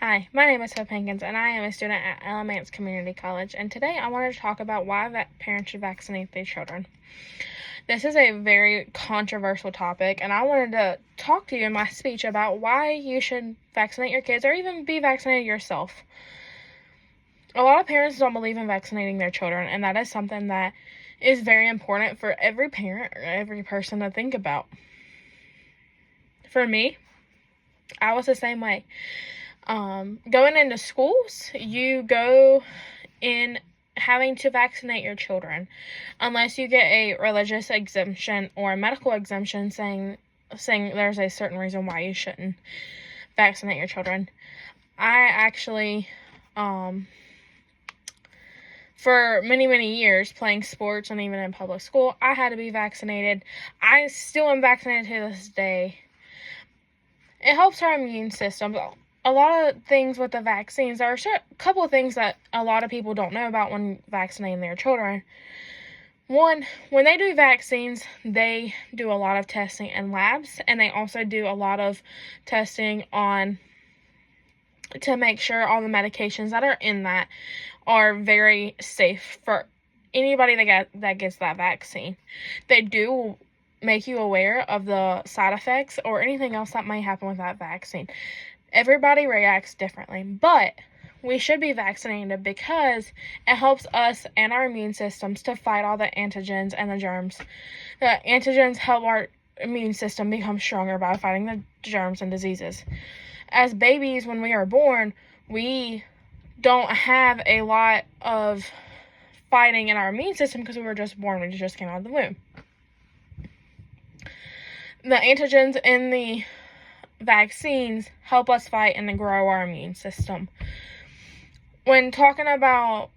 Hi, my name is Hope Hankins, and I am a student at Alamance Community College, and today I wanted to talk about why parents should vaccinate their children. This is a very controversial topic, and I wanted to talk to you in my speech about why you should vaccinate your kids or even be vaccinated yourself. A lot of parents don't believe in vaccinating their children, and that is something that is very important for every parent or every person to think about. For me, I was the same way. Going into schools, you go in having to vaccinate your children unless you get a religious exemption or a medical exemption saying there's a certain reason why you shouldn't vaccinate your children. I actually, for many years playing sports and even in public school, I had to be vaccinated. I still am vaccinated to this day. It helps our immune system. A lot of things with the vaccines, there are a couple of things that a lot of people don't know about when vaccinating their children. One, when they do vaccines, they do a lot of testing in labs, and they also do a lot of testing to make sure all the medications that are in that are very safe for anybody that gets that vaccine. They do make you aware of the side effects or anything else that might happen with that vaccine. Everybody reacts differently, but we should be vaccinated because it helps us and our immune systems to fight all the antigens and the germs. The antigens help our immune system become stronger by fighting the germs and diseases. As babies, when we are born, we don't have a lot of fighting in our immune system because we were just born. We just came out of the womb. The antigens in the vaccines help us fight and grow our immune system. When talking about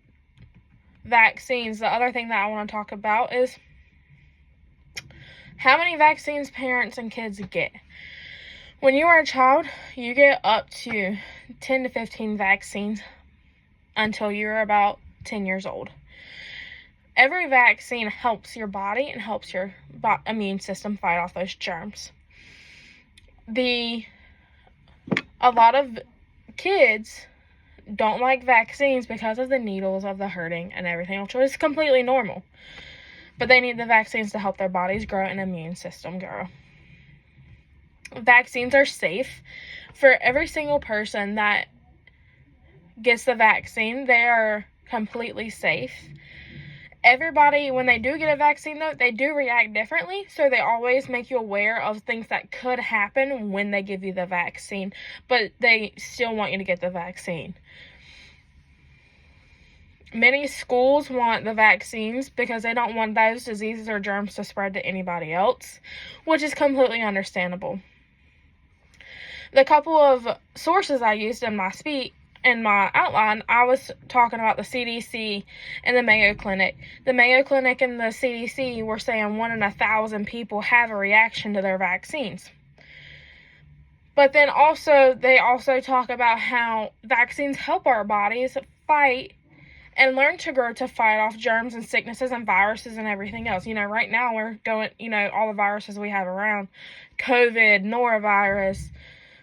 vaccines, the other thing that I want to talk about is how many vaccines parents and kids get. When you are a child, you get up to 10 to 15 vaccines until you're about 10 years old. Every vaccine helps your body and helps your immune system fight off those germs. A lot of kids don't like vaccines because of the needles, of the hurting, and everything, which is completely normal. But they need the vaccines to help their bodies grow and immune system grow. Vaccines are safe. For every single person that gets the vaccine, they are completely safe. Everybody, when they do get a vaccine, though, they do react differently, so they always make you aware of things that could happen when they give you the vaccine, but they still want you to get the vaccine. Many schools want the vaccines because they don't want those diseases or germs to spread to anybody else, which is completely understandable. The couple of sources I used in my outline, I was talking about the CDC and the Mayo Clinic. The Mayo Clinic and the CDC were saying 1 in 1,000 people have a reaction to their vaccines. But then they also talk about how vaccines help our bodies fight and learn to grow to fight off germs and sicknesses and viruses and everything else. Right now we're going, all the viruses we have around, COVID, norovirus,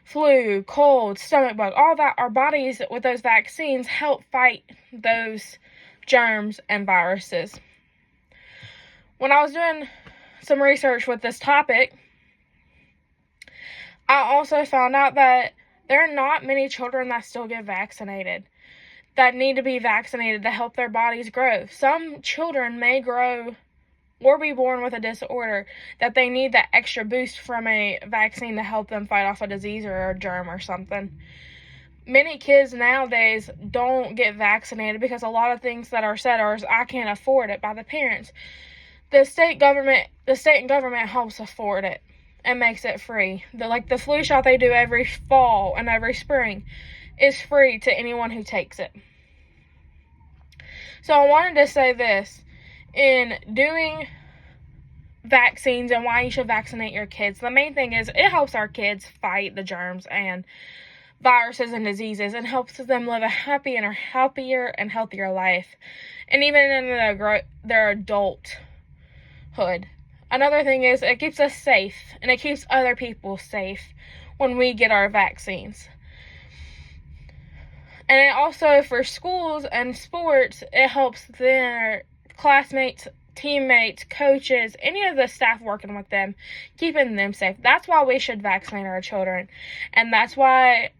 flu, cold, stomach bug, all that, our bodies with those vaccines help fight those germs and viruses. When I was doing some research with this topic, I also found out that there are not many children that still get vaccinated, that need to be vaccinated to help their bodies grow. Some children may grow or be born with a disorder that they need that extra boost from a vaccine to help them fight off a disease or a germ or something. Many kids nowadays don't get vaccinated because a lot of things that are said are, I can't afford it, by the parents. The state and government helps afford it and makes it free. The flu shot they do every fall and every spring is free to anyone who takes it. So I wanted to say this. In doing vaccines and why you should vaccinate your kids, the main thing is it helps our kids fight the germs and viruses and diseases and helps them live a happier and healthier life, and even in their adulthood. Another thing is it keeps us safe and it keeps other people safe when we get our vaccines. And also for schools and sports, it helps their classmates, teammates, coaches, any of the staff working with them, keeping them safe. That's why we should vaccinate our children. And that's why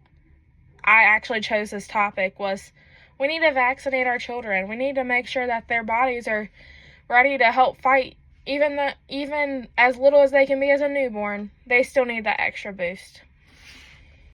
I actually chose this topic, was we need to vaccinate our children. We need to make sure that their bodies are ready to help fight. Even as little as they can be as a newborn, they still need that extra boost.